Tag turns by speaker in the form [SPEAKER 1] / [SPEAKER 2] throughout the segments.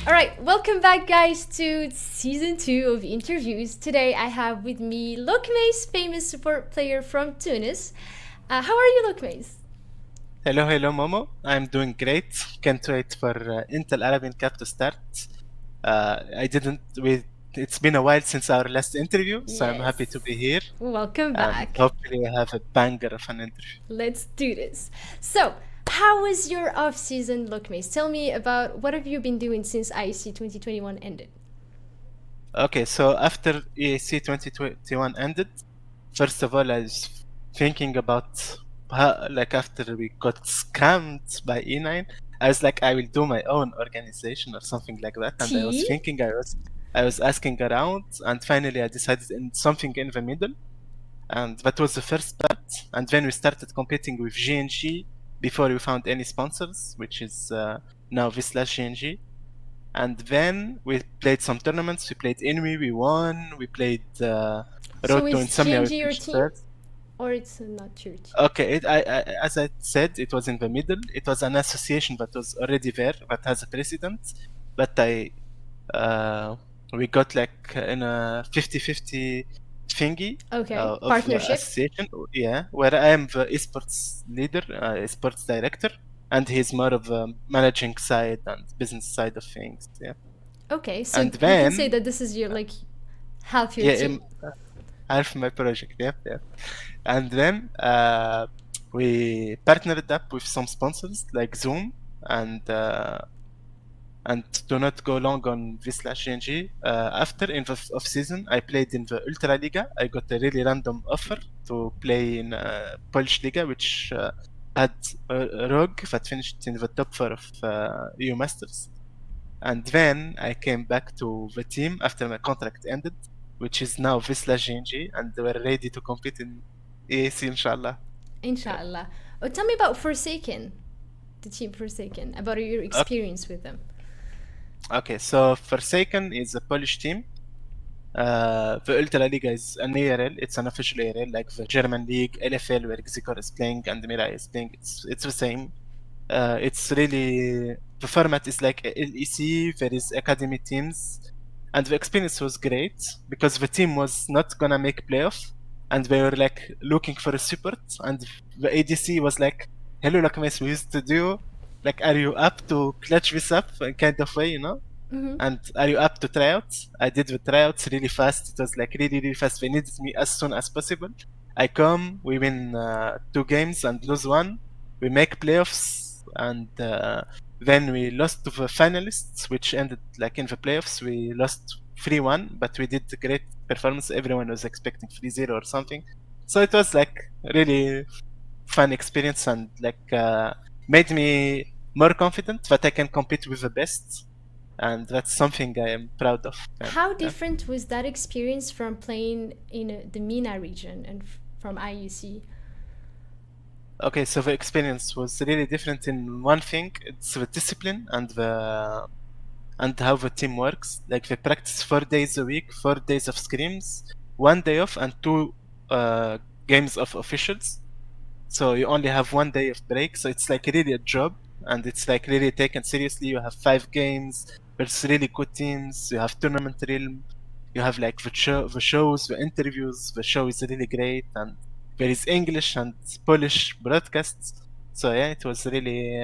[SPEAKER 1] All right, welcome back, guys, to season 2 of interviews. Today, I have with me Lokmays, famous support player from Tunis. How are you, Lokmays?
[SPEAKER 2] Hello, Momo. I'm doing great. Can't wait for Intel Arabian Cup to start. I didn't. It's been a while since our last interview, so I'm happy to
[SPEAKER 1] Yes.
[SPEAKER 2] be here,
[SPEAKER 1] Welcome
[SPEAKER 2] and
[SPEAKER 1] back.
[SPEAKER 2] hopefully we have a banger of an interview.
[SPEAKER 1] Let's do this. So, how was your off-season, Lokmays? Tell me about what have you been doing since IEC 2021 ended?
[SPEAKER 2] Okay, so after EAC 2021 ended, first of all, I was thinking about how, like after we got scammed by E9, I was like, I will do my own organization or something like that. And I was
[SPEAKER 1] T?
[SPEAKER 2] thinking, I was asking around, and finally I decided in something in the middle, and that was the first part. And then we started competing with GNG before we found any sponsors, which is now Vslash GNG. And then we played some tournaments. We played Enemy, we won. We played
[SPEAKER 1] So
[SPEAKER 2] Road to
[SPEAKER 1] is
[SPEAKER 2] Insomnia, we
[SPEAKER 1] GNG your
[SPEAKER 2] finished
[SPEAKER 1] team?
[SPEAKER 2] third.
[SPEAKER 1] Or it's not your team?
[SPEAKER 2] Okay, as I said, it was in the middle. It was an association that was already there, that has a precedent. But we got like in a 50-50 thingy
[SPEAKER 1] Okay,
[SPEAKER 2] of
[SPEAKER 1] partnership.
[SPEAKER 2] association. Yeah, where I am the esports leader, esports director, and he's more of a managing side and business side of things. Yeah.
[SPEAKER 1] Okay, so
[SPEAKER 2] And
[SPEAKER 1] you can say
[SPEAKER 2] then,
[SPEAKER 1] that this is your half your
[SPEAKER 2] yeah,
[SPEAKER 1] team.
[SPEAKER 2] half my project. Yep, yeah. And then we partnered up with some sponsors like Zoom and do not go long on Vslash GNG. After in the off season, I played in the Ultra Liga. I got a really random offer to play in Polish Liga, which had Rogue that finished in the top 4 of EU Masters. And then I came back to the team after my contract ended, which is now Vslash GNG, and we're ready to compete in EAC, inshallah.
[SPEAKER 1] Inshallah. Oh, tell me about Forsaken, the team Forsaken, about your experience with them.
[SPEAKER 2] Okay, so Forsaken is a Polish team. The Ultra Liga is an ARL. It's an official ARL, like the German league, LFL, where Xikor is playing and Mirai is playing. It's the same. It's really the format is like LEC. There is academy teams, and the experience was great because the team was not gonna make playoff, and they were like looking for a support, and the ADC was like, "Hello, Lokmays, we used to do. Like, are you up to clutch this up?" Kind of way, you know.
[SPEAKER 1] Mm-hmm.
[SPEAKER 2] And are you up to tryouts? I did the tryouts really fast. It was like really, really fast. They needed me as soon as possible. I come, we win 2 games and lose 1. We make playoffs, and then we lost to the finalists, which ended like in the playoffs. We lost 3-1, but we did a great performance. Everyone was expecting 3-0 or something. So it was like really fun experience and like made me more confident that I can compete with the best, and that's something I am proud of.
[SPEAKER 1] How
[SPEAKER 2] Yeah.
[SPEAKER 1] different was that experience from playing in the MENA region and from IUC?
[SPEAKER 2] Okay, so the experience was really different in one thing. It's the discipline and how the team works. Like they practice 4 days a week, 4 days of scrims, 1 day off, and 2 games of officials. So you only have 1 day of break. So it's like really a job, and it's like really taken seriously. You have 5 games. There's really good teams. You have tournament realm. You have like the shows, the interviews. The show is really great, and there is English and Polish broadcasts. So yeah, it was really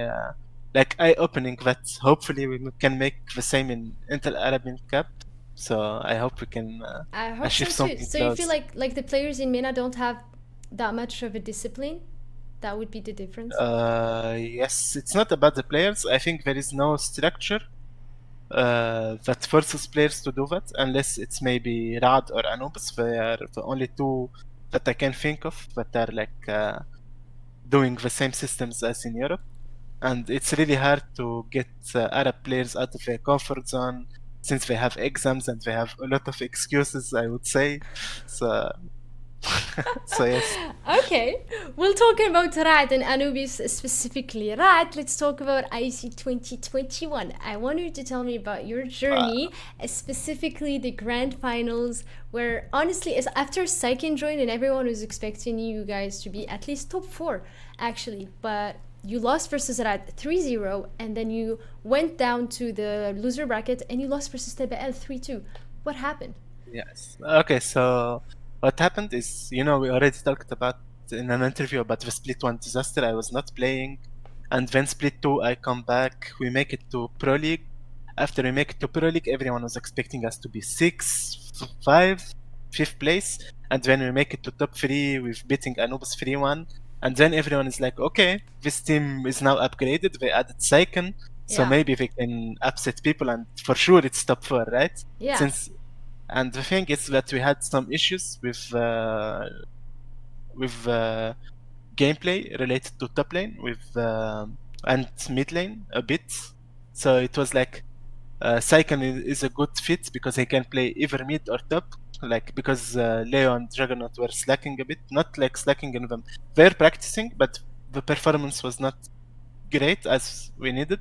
[SPEAKER 2] like eye-opening. That hopefully we can make the same in Intel Arabian Cup. So I hope we can
[SPEAKER 1] I hope
[SPEAKER 2] achieve
[SPEAKER 1] so too.
[SPEAKER 2] something
[SPEAKER 1] So you feel
[SPEAKER 2] close.
[SPEAKER 1] like the players in MENA don't have that much of a discipline? That would be the difference.
[SPEAKER 2] Yes, it's not about the players. I think there is no structure that forces players to do that, unless it's maybe Rad or Anubis. They are the only 2 that I can think of that are like doing the same systems as in Europe. And it's really hard to get Arab players out of their comfort zone since they have exams and they have a lot of excuses, I would say. So, so yes.
[SPEAKER 1] Okay, we'll talk about Rad and Anubis specifically. Rad, let's talk about IC 2021. I want you to tell me about your journey, specifically the grand finals, where honestly, after Saiken joined and everyone was expecting you guys to be at least top 4, actually. But you lost versus Rad 3-0, and then you went down to the loser bracket and you lost versus TBL 3-2. What happened?
[SPEAKER 2] Yes. Okay, so what happened is, we already talked about in an interview about the Split 1 disaster. I was not playing. And then Split 2, I come back. We make it to Pro League. After we make it to Pro League, everyone was expecting us to be 6, 5, 5th place. And then we make it to top 3 with beating Anubis 3-1. And then everyone is like, okay, this team is now upgraded. They added Saiken. So
[SPEAKER 1] Yeah.
[SPEAKER 2] maybe they can upset people. And for sure, it's top 4, right?
[SPEAKER 1] Yeah.
[SPEAKER 2] And the thing is that we had some issues with gameplay related to top lane and mid lane a bit. So it was like Saiken is a good fit because he can play either mid or top. Like because Leo and Juggernaut were slacking a bit, not like slacking in them. They're practicing, but the performance was not great as we needed.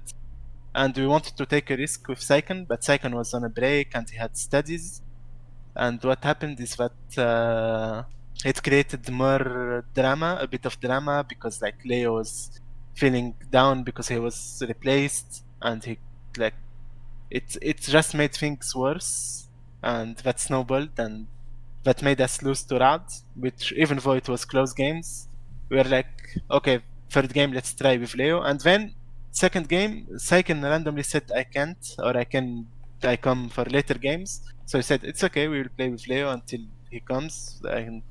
[SPEAKER 2] And we wanted to take a risk with Saiken, but Saiken was on a break and he had studies. And what happened is that it created more drama, a bit of drama, because like Leo was feeling down because he was replaced, and it just made things worse, and that snowballed, and that made us lose to Rad, which even though it was close games, we were like, okay, third game, let's try with Leo, and then second game, Saiken randomly said I can't, or I come for later games. So he said it's okay, we will play with Leo until he comes. And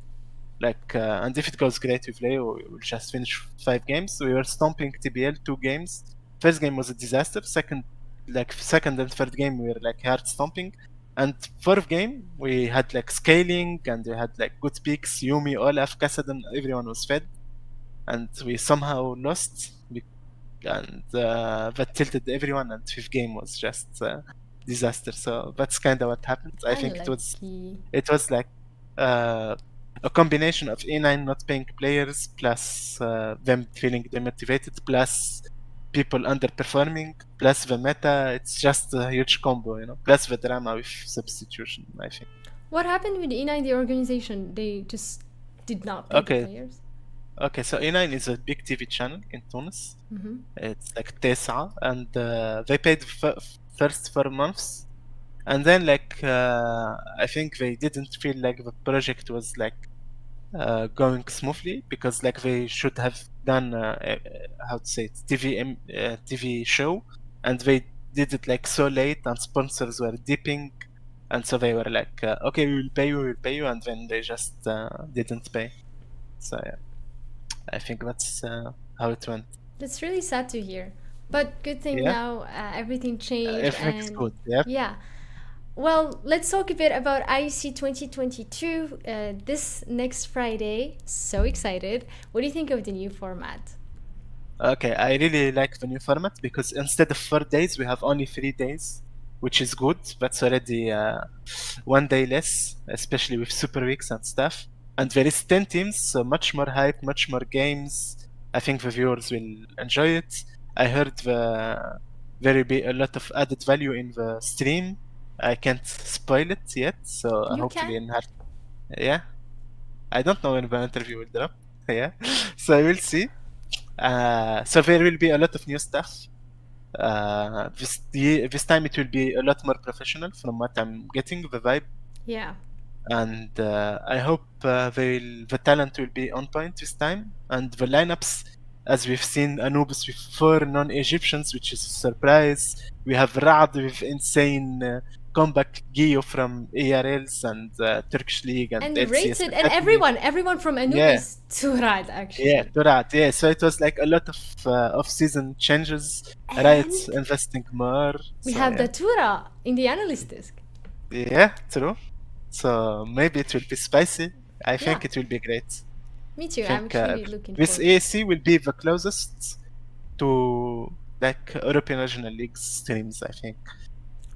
[SPEAKER 2] if it goes great with Leo, we will just finish 5 games. We were stomping TBL 2 games. First game was a disaster. Second and third game we were like hard stomping. And fourth game we had like scaling and we had like good picks. Yumi, Olaf, Kassadin, everyone was fed, and we somehow lost. And that tilted everyone. And fifth game was just disaster. So that's kind of what happened. I think it was like a combination of E9 not paying players, plus them feeling demotivated, plus people underperforming, plus the meta. It's just a huge combo, plus the drama with substitution, I think.
[SPEAKER 1] What happened with E9, the organization? They just did not pay the players?
[SPEAKER 2] Okay, so E9 is a big TV channel in Tunis.
[SPEAKER 1] Mm-hmm.
[SPEAKER 2] It's like Tesa, and they paid first 4 months, and then I think they didn't feel like the project was going smoothly, because they should have done how to say it, TV show, and they did it so late, and sponsors were dipping, and so they were like, okay, we will pay you, and then they just didn't pay. So yeah, I think that's how it went.
[SPEAKER 1] That's really sad to hear, but good thing now everything changed.
[SPEAKER 2] Everything's good. Yep.
[SPEAKER 1] Yeah. Well, let's talk a bit about IEC 2022 this next Friday. So excited. What do you think of the new format?
[SPEAKER 2] Okay, I really like the new format because instead of 4 days, we have only 3 days, which is good. That's already 1 day less, especially with super weeks and stuff. And there is 10 teams, so much more hype, much more games. I think the viewers will enjoy it. I heard there will be a lot of added value in the stream. I can't spoil it yet, so hopefully yeah. I don't know when the interview will drop. Yeah, so we'll see. So there will be a lot of new stuff. This time it will be a lot more professional from what I'm getting, the vibe.
[SPEAKER 1] Yeah.
[SPEAKER 2] And I hope the talent will be on point this time. And the lineups, as we've seen, Anubis with 4 non-Egyptians, which is a surprise. We have Rad with insane comeback, Gio from ARLs and Turkish League and LCS.
[SPEAKER 1] Rated, and everyone from Anubis to Rad, actually.
[SPEAKER 2] Yeah, to Rad, yeah. So it was like a lot of off-season changes. Riot's investing more.
[SPEAKER 1] We have Datura in the analyst desk.
[SPEAKER 2] Yeah, true. So maybe it will be spicy. I think it will be great.
[SPEAKER 1] Me too. I'm actually looking forward.
[SPEAKER 2] This AAC will be the closest to European Regional League streams, I think.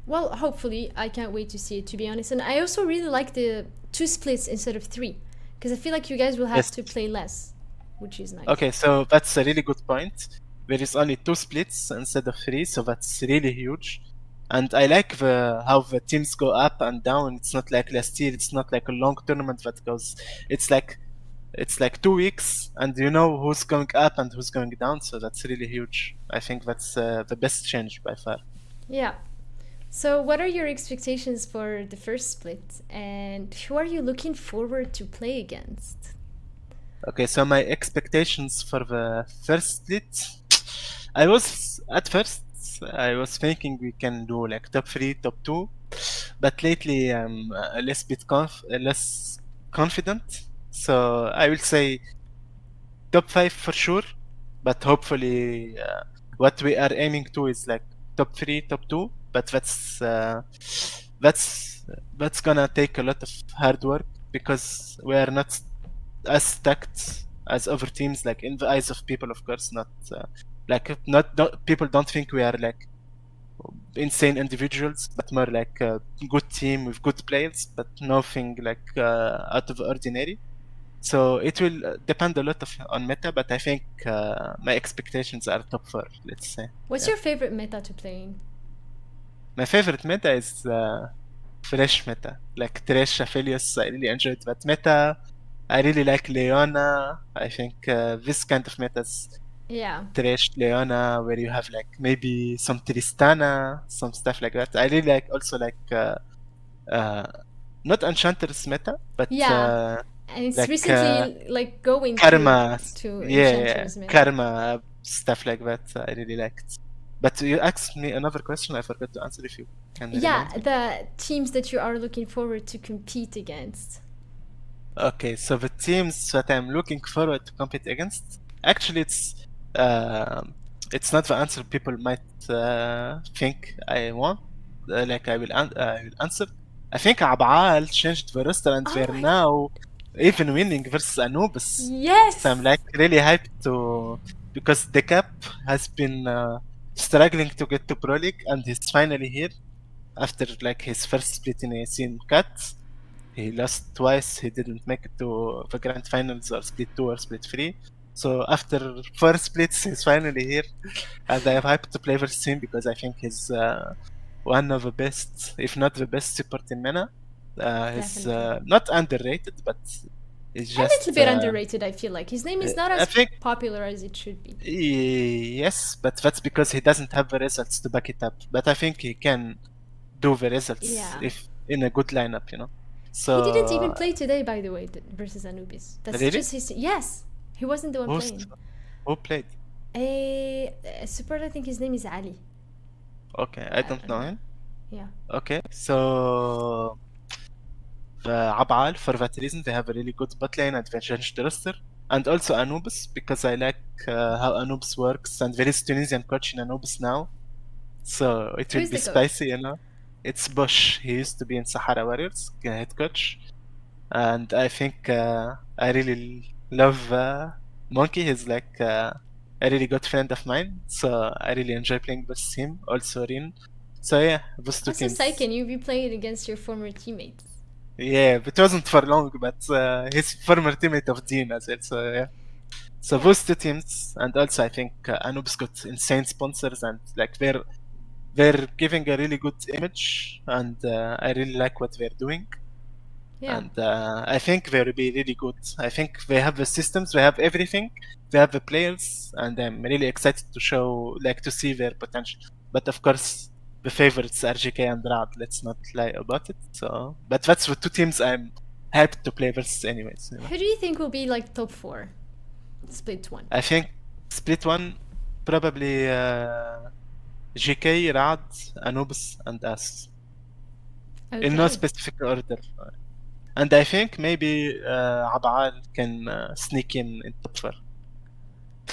[SPEAKER 1] Well, hopefully. I can't wait to see it, to be honest. And I also really like the 2 splits instead of 3, because I feel like you guys will have to play less, which is nice.
[SPEAKER 2] Okay, so that's a really good point. There is only 2 splits instead of 3, so that's really huge. And I like how the teams go up and down. It's not like last year. It's not like a long tournament that goes. It's like it's like 2 weeks, and you know who's going up and who's going down. So that's really huge. I think that's the best change by far.
[SPEAKER 1] Yeah. So, what are your expectations for the first split, and who are you looking forward to play against?
[SPEAKER 2] Okay, so my expectations for the first split, I was at first I was thinking we can do like top 3, top 2, but lately I'm less confident. So I will say top 5 for sure, but hopefully what we are aiming to is like top 3, top 2. But that's gonna take a lot of hard work because we are not as stacked as other teams, like in the eyes of people, of course, not not people don't think we are like insane individuals, but more like a good team with good players, but nothing like out of ordinary. So it will depend a lot on meta, but I think my expectations are top 4, let's say.
[SPEAKER 1] What's your favorite meta to play in?
[SPEAKER 2] My favorite meta is fresh meta, like Thresh, Aphelios. I really enjoyed that meta. I really like Leona. I think this kind of metas,
[SPEAKER 1] Yeah.
[SPEAKER 2] Thresh, Leona, where you have like maybe some Tristana, some stuff like that. I really also like not Enchantress meta, but
[SPEAKER 1] Yeah. And it's
[SPEAKER 2] like
[SPEAKER 1] recently like going
[SPEAKER 2] Karma,
[SPEAKER 1] to
[SPEAKER 2] yeah,
[SPEAKER 1] Enchantress meta.
[SPEAKER 2] Karma, stuff like that. I really liked. But you asked me another question. I forgot to answer. If you can
[SPEAKER 1] Yeah,
[SPEAKER 2] remind me.
[SPEAKER 1] the teams that you are looking forward to compete against.
[SPEAKER 2] Okay, so the teams that I'm looking forward to compete against, actually, it's not the answer people might think I want. Like I will answer. I think Ab'al changed the roster and
[SPEAKER 1] Oh
[SPEAKER 2] they're
[SPEAKER 1] my
[SPEAKER 2] now even winning versus Anubis.
[SPEAKER 1] Yes!
[SPEAKER 2] So I'm like really hyped to, because the cap has been struggling to get to Pro League and he's finally here after like his first split in a scene cut. He lost twice. He didn't make it to the grand finals or split 2 or split 3. So after 4 splits, he's finally here, and I am happy to play versus him because I think he's one of the best, if not the best, support in MENA. He's
[SPEAKER 1] Definitely.
[SPEAKER 2] not underrated, but he's
[SPEAKER 1] A little
[SPEAKER 2] just.
[SPEAKER 1] bit underrated, I feel like. His name is not
[SPEAKER 2] I
[SPEAKER 1] as
[SPEAKER 2] think
[SPEAKER 1] popular as it should be.
[SPEAKER 2] yes, but that's because he doesn't have the results to back it up. But I think he can do the results
[SPEAKER 1] Yeah.
[SPEAKER 2] if in a good lineup, you know. So
[SPEAKER 1] He didn't even play today, by the way, versus Anubis. That's
[SPEAKER 2] really,
[SPEAKER 1] just his. Yes! He wasn't the one
[SPEAKER 2] who's
[SPEAKER 1] playing.
[SPEAKER 2] who played?
[SPEAKER 1] A support, I think his name is Ali.
[SPEAKER 2] Okay, I don't know him.
[SPEAKER 1] Yeah.
[SPEAKER 2] Okay, so the Abal, for that reason, they have a really good bot lane and they changed the roster. And also Anubis, because I like how Anubis works, and there is Tunisian coach in Anubis now. So it will
[SPEAKER 1] Who's
[SPEAKER 2] be
[SPEAKER 1] the coach?
[SPEAKER 2] spicy, you know. It's Bush. He used to be in Sahara Warriors, head coach. And I think I really love Monkey. He's like a really good friend of mine. So I really enjoy playing with him, also Rin. So yeah, those two
[SPEAKER 1] Also,
[SPEAKER 2] teams.
[SPEAKER 1] Saiken, you'll be playing against your former teammates.
[SPEAKER 2] Yeah, it wasn't for long, but his former teammate of Dean as well. So yeah. So
[SPEAKER 1] Yeah.
[SPEAKER 2] those two teams, and also I think Anubis got insane sponsors, and like they're giving a really good image, and I really like what they're doing.
[SPEAKER 1] Yeah.
[SPEAKER 2] And I think they'll be really good. I think they have the systems, they have everything, they have the players, and I'm really excited to see their potential. But of course, the favorites are GK and Rad. Let's not lie about it. So, but that's the two teams I'm hyped to play versus, anyways. You know?
[SPEAKER 1] Who do you think will be like top 4? Split 1.
[SPEAKER 2] I think split 1 probably GK, Rad, Anubis, and us.
[SPEAKER 1] Okay.
[SPEAKER 2] In no specific order. And I think maybe Abal can sneak in top 4.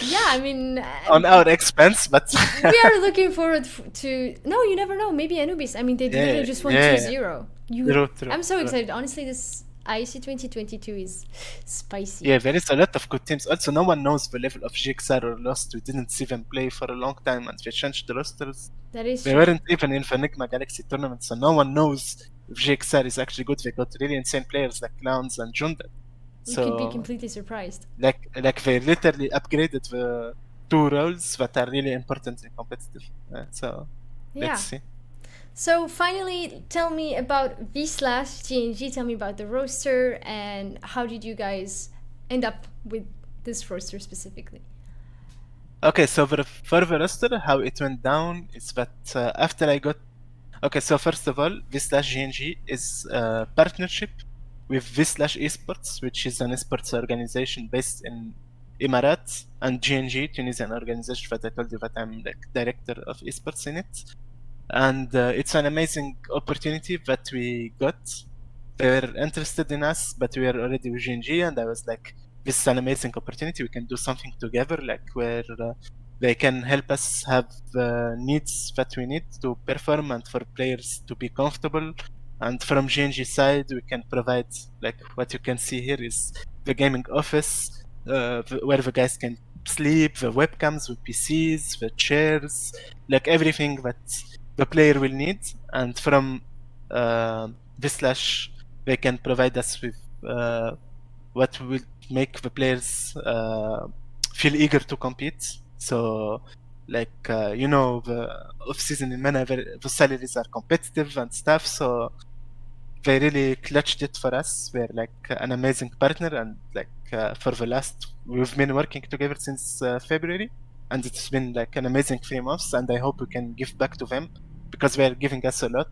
[SPEAKER 1] Yeah, I mean,
[SPEAKER 2] On our expense, but
[SPEAKER 1] we are looking forward to. No, you never know. Maybe Anubis. I mean, they literally just won 2-0.
[SPEAKER 2] True.
[SPEAKER 1] I'm so excited. Honestly, this IC 2022 is spicy.
[SPEAKER 2] Yeah, there is a lot of good teams. Also, no one knows the level of GXR or Lost. We didn't see them play for a long time, and they changed the rosters.
[SPEAKER 1] That is
[SPEAKER 2] They
[SPEAKER 1] true.
[SPEAKER 2] weren't even in the Enigma Galaxy tournament, so no one knows if GXR is actually good. They got really insane players like Clowns and Junda.
[SPEAKER 1] You could be completely surprised.
[SPEAKER 2] Like they literally upgraded the 2 roles that are really important in competitive. So let's see.
[SPEAKER 1] So finally, tell me about Vslash GNG. Tell me about the roster and how did you guys end up with this roster specifically?
[SPEAKER 2] Okay, so for the roster, how it went down is that after I got... Okay, so first of all, Vslash GNG is a partnership with Vslash Esports, which is an esports organization based in Emirates, and GNG, Tunisian organization that I told you that I'm like director of esports in it. And it's an amazing opportunity that we got. They were interested in us, but we were already with GNG, and I was like, this is an amazing opportunity. We can do something together, like where they can help us have needs that we need to perform and for players to be comfortable. And from GNG side, we can provide, like what you can see here is the gaming office, where the guys can sleep, the webcams with PCs, the chairs, like everything that the player will need. And from Vslash, they can provide us with what will make the players feel eager to compete. So, like the off-season in MENA, the salaries are competitive and stuff. So they really clutched it for us. We're like an amazing partner, and like for the last, we've been working together since February, and it's been like an amazing 3 months. And I hope we can give back to them because they are giving us a lot.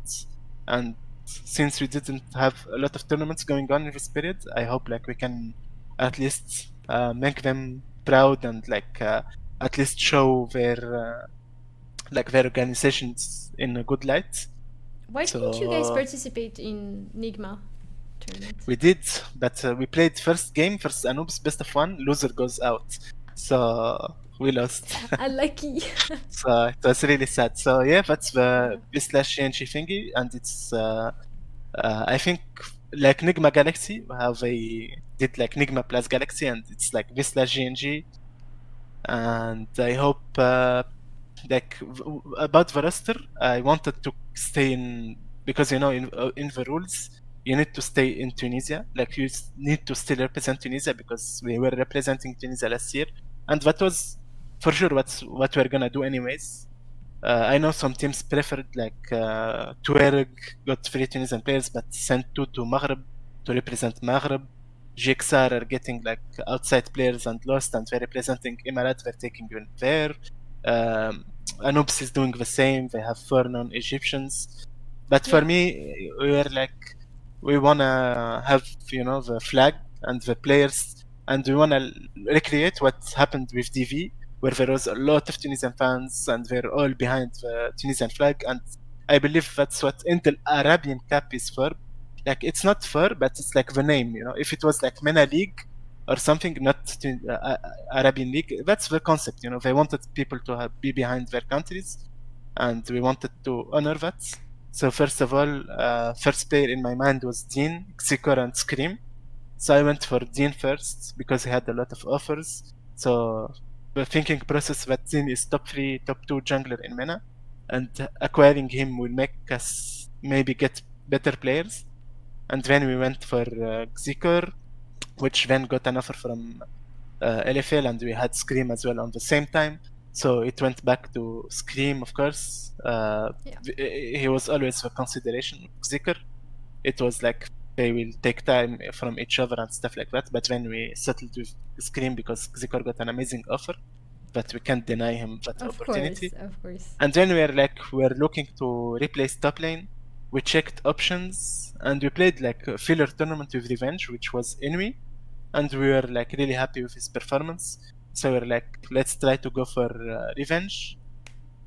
[SPEAKER 2] And since we didn't have a lot of tournaments going on in this period, I hope like we can at least make them proud and like at least show their organizations in a good light.
[SPEAKER 1] Why didn't you guys participate in Nigma tournament?
[SPEAKER 2] We did, but we played first game, first Anoob's best of 1, loser goes out. So we lost.
[SPEAKER 1] Unlucky.
[SPEAKER 2] So it was really sad. So yeah, that's the Vslash GNG thingy, and it's I think like Nigma Galaxy, how they did like Nigma plus Galaxy, and it's like Vslash GNG. And I hope like about the roster, I wanted to stay in, because in the rules you need to stay in Tunisia, like you need to still represent Tunisia, because we were representing Tunisia last year, and that was for sure what we're gonna do anyways. I know some teams preferred like Tuareg got 3 Tunisian players but sent 2 to Maghreb to represent Maghreb. GXR are getting like outside players and lost, and they're representing Emirates, they're taking you in there. Anubis is doing the same, they have 4 non-Egyptians. But for me, we wanna have the flag and the players, and we wanna recreate what happened with DV, where there was a lot of Tunisian fans and they're all behind the Tunisian flag. And I believe that's what Intel Arabian Cup is for. Like it's not for, but it's like the name, if it was like MENA League or something, not Arabian League, that's the concept. They wanted people to be behind their countries, and we wanted to honor that. So first of all, first player in my mind was Dean, Xikor, and Scream. So I went for Dean first because he had a lot of offers. So the thinking process that Dean is top 3, top 2 jungler in MENA, and acquiring him will make us maybe get better players. And then we went for Xikor, which then got an offer from LFL, and we had Scream as well on the same time. So it went back to Scream, of course. He was always a consideration. Xikor, it was like they will take time from each other and stuff like that. But then we settled with Scream because Xikor got an amazing offer, but we can't deny him that opportunity.
[SPEAKER 1] Of course.
[SPEAKER 2] And then we're looking to replace top lane. We checked options, and we played like a filler tournament with Revenge, which was Inui, and we were like really happy with his performance. So we're like, let's try to go for Revenge.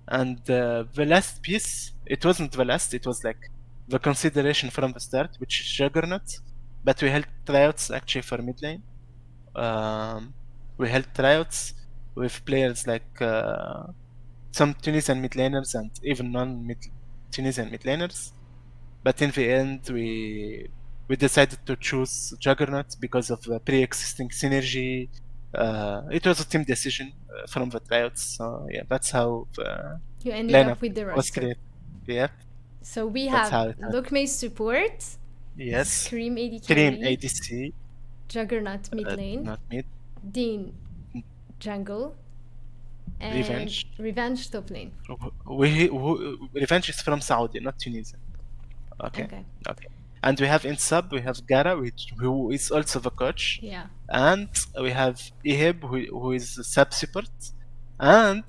[SPEAKER 2] And the last piece, it wasn't the last, it was like the consideration from the start, which is Juggernaut. But we held tryouts actually for mid lane. We held tryouts with players like some Tunisian mid laners and even non-Tunisian mid laners. But in the end, we decided to choose Juggernaut because of the pre-existing synergy. It was a team decision from the tryouts. So yeah, that's how
[SPEAKER 1] you ended up with the roster.
[SPEAKER 2] Created. Yeah.
[SPEAKER 1] So we have Lokmays support.
[SPEAKER 2] Yes.
[SPEAKER 1] Scream AD
[SPEAKER 2] Scream
[SPEAKER 1] carry.
[SPEAKER 2] ADC.
[SPEAKER 1] Juggernaut mid lane.
[SPEAKER 2] Not mid.
[SPEAKER 1] Dean jungle. And Revenge top lane.
[SPEAKER 2] Revenge is from Saudi, not Tunisia. Okay. And we have in sub, we have Gara, who is also the coach.
[SPEAKER 1] Yeah.
[SPEAKER 2] And we have Iheb, who is the sub support. And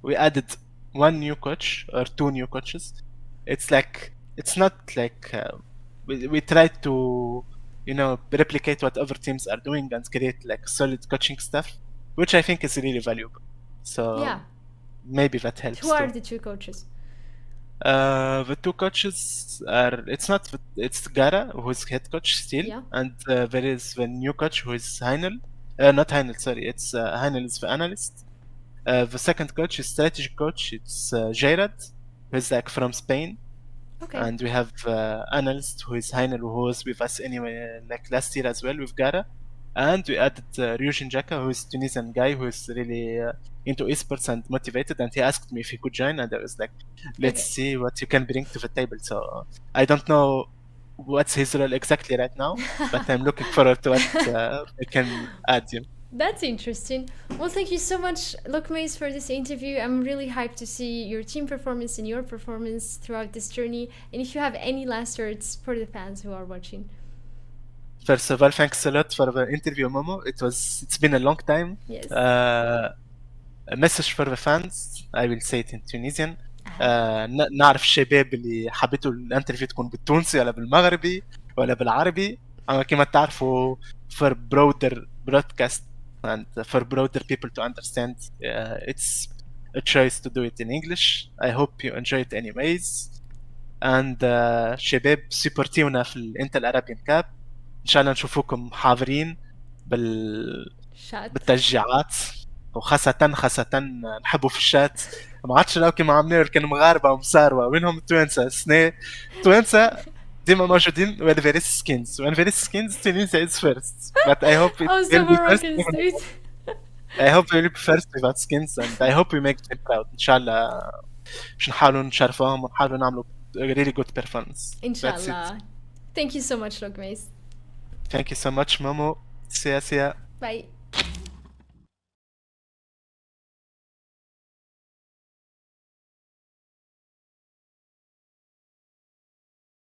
[SPEAKER 2] we added one new coach or two new coaches. It's like, it's not like, we try to, you know, replicate what other teams are doing and create like solid coaching stuff, which I think is really valuable. So
[SPEAKER 1] Yeah.
[SPEAKER 2] maybe that helps.
[SPEAKER 1] Who are
[SPEAKER 2] too.
[SPEAKER 1] the two coaches?
[SPEAKER 2] The two coaches are, it's Gara, who's head coach still,
[SPEAKER 1] Yeah.
[SPEAKER 2] and there is the new coach who is Heinel. Not Heinel, sorry, it's Heinel is the analyst. The second coach is strategy coach, it's Jairad, who's like from Spain.
[SPEAKER 1] Okay.
[SPEAKER 2] And we have analyst who is Heinel, who was with us anyway, like last year as well with Gara. And we added Ryujin Jaka, who is Tunisian guy who is really into esports and motivated. And he asked me if he could join, and I was like, let's
[SPEAKER 1] Okay.
[SPEAKER 2] see what you can bring to the table. So I don't know what's his role exactly right now, but I'm looking forward to what we can add. You know.
[SPEAKER 1] That's interesting. Well, thank you so much, Lokmays, for this interview. I'm really hyped to see your team performance and your performance throughout this journey. And if you have any last words for the fans who are watching.
[SPEAKER 2] First of all, thanks a lot for the interview, Momo. It's been a long time.
[SPEAKER 1] Yes.
[SPEAKER 2] A message for the fans, I will say it in Tunisian. نعرف الشباب اللي حبيتوا الانترفيو تكون بالتونسي ولا بالمغربي ولا بالعربي، اما كما تعرفوا for broader broadcast and for broader people to understand, it's a choice to do it in English. I hope you enjoy it anyways. And شباب سيبورتيونا في الانتل Arabian كاب، ان شاء الله نشوفوكم حاضرين بالتشجيعات، وخاصة نحبوا في الشات. ما عادش لو كيما عملنا كان مغاربة ومساروة وينهم التوانسة سنة توانسة ديما موجودين with very skins. When very skins Tunisia is first, but I hope it will be first. I hope we will be first without skins, and I hope we make them proud. إن شاء الله باش نحاولوا نشرفوهم ونحاولوا نعملوا really good performance.
[SPEAKER 1] Inshallah. Thank you so much, Lokmays.
[SPEAKER 2] Thank you so much, Momo. See ya.
[SPEAKER 1] Bye.